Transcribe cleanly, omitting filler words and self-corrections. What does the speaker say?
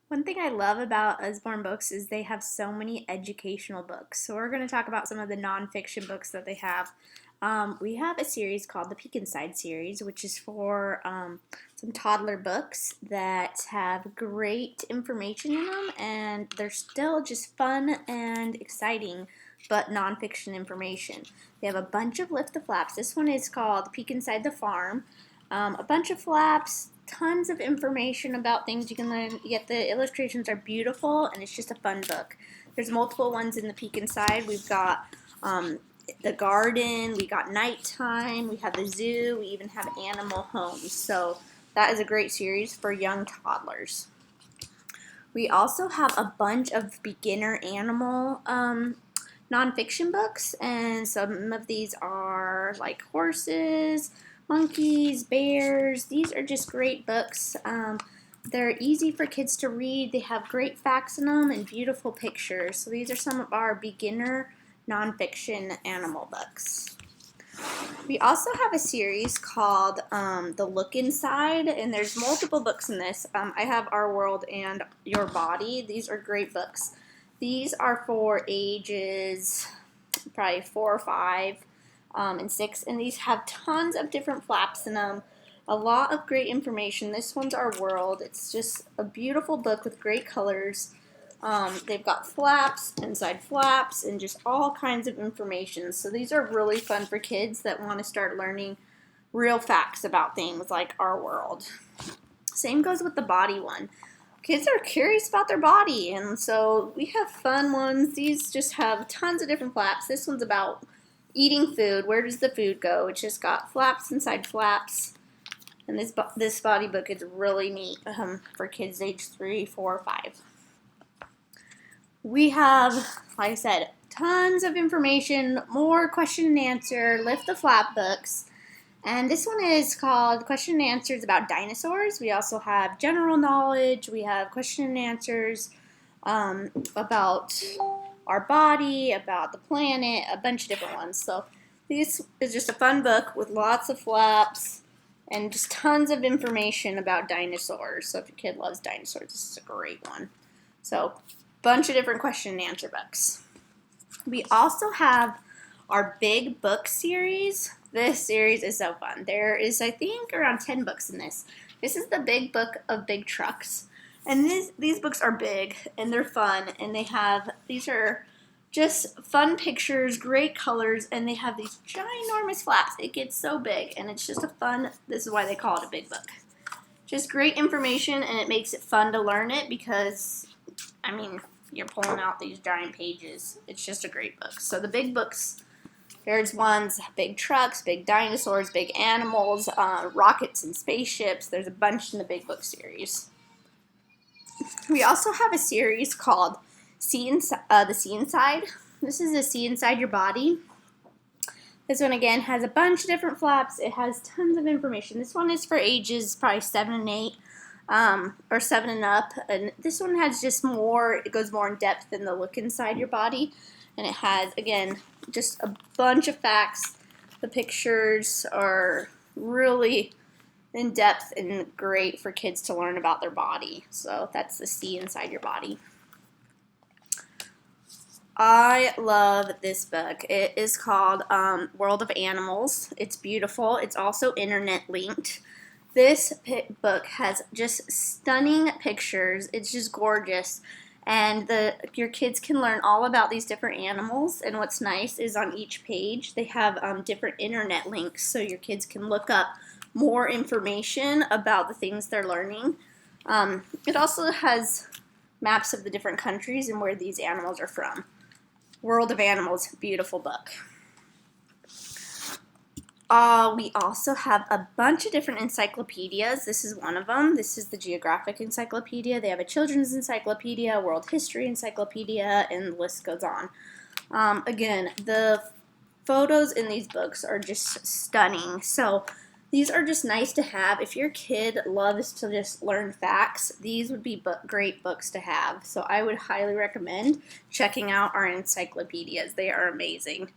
One thing I love about Usborne books is they have so many educational books. So we're going to talk about some of the nonfiction books that they have. We have a series called the Peek Inside series, which is for some toddler books that have great information in them, and they're still just fun and exciting, but nonfiction information. They have a bunch of Lift the Flaps. This one is called Peek Inside the Farm. A bunch of flaps, tons of information about things you can learn, yet the illustrations are beautiful and it's just a fun book. There's multiple ones in the Peek Inside. We've got the garden, we got nighttime, we have the zoo, we even have animal homes. So that is a great series for young toddlers. We also have a bunch of beginner animal nonfiction books, and some of these are like horses, monkeys, bears. These are just great books. They're easy for kids to read. They have great facts in them and beautiful pictures. So these are some of our beginner nonfiction animal books. We also have a series called The Look Inside, and there's multiple books in this. I have Our World and Your Body. These are great books. These are for ages probably 4 or 5 and 6, and these have tons of different flaps in them. A lot of great information. This one's Our World. It's just a beautiful book with great colors. They've got flaps, inside flaps, and just all kinds of information. So these are really fun for kids that want to start learning real facts about things like our world. Same goes with the body one. Kids are curious about their body, and so we have fun ones. These just have tons of different flaps. This one's about eating food. Where does the food go? It's just got flaps inside flaps. And this body book is really neat for kids age 3, 4, 5. We have, like I said, tons of information, more question and answer, lift the flap books. And this one is called Question and Answers about Dinosaurs. We also have general knowledge. We have question and answers about our body, about the planet, a bunch of different ones. So this is just a fun book with lots of flaps and just tons of information about dinosaurs. So if your kid loves dinosaurs, this is a great one. So bunch of different question and answer books. We also have our big book series. This series is so fun. There is, I think, around 10 books in this. This is the big book of big trucks. And these books are big and they're fun, and these are just fun pictures, great colors, and they have these ginormous flaps. It gets so big, and it's just this is why they call it a big book. Just great information, and it makes it fun to learn it because, I mean, you're pulling out these giant pages. It's just a great book. So the big books, there's ones, big trucks, big dinosaurs, big animals, rockets and spaceships. There's a bunch in the big book series. We also have a series called The See Inside. This is the See Inside Your Body. This one, again, has a bunch of different flaps. It has tons of information. This one is for ages probably 7 and 8. Or 7 and up, and this one has just more, it goes more in depth than the Look Inside Your Body, and it has, again, just a bunch of facts. The pictures are really in depth and great for kids to learn about their body. So that's the See Inside Your Body. I love this book. It is called World of Animals. It's beautiful. It's also internet linked. This book has just stunning pictures. It's just gorgeous. And your kids can learn all about these different animals. And what's nice is on each page, they have different internet links so your kids can look up more information about the things they're learning. It also has maps of the different countries and where these animals are from. World of Animals, beautiful book. We also have a bunch of different encyclopedias. This is one of them. This is the Geographic Encyclopedia. They have a Children's Encyclopedia, a World History Encyclopedia, and the list goes on. Again, the photos in these books are just stunning. So these are just nice to have. If your kid loves to just learn facts, these would be great books to have. So I would highly recommend checking out our encyclopedias. They are amazing.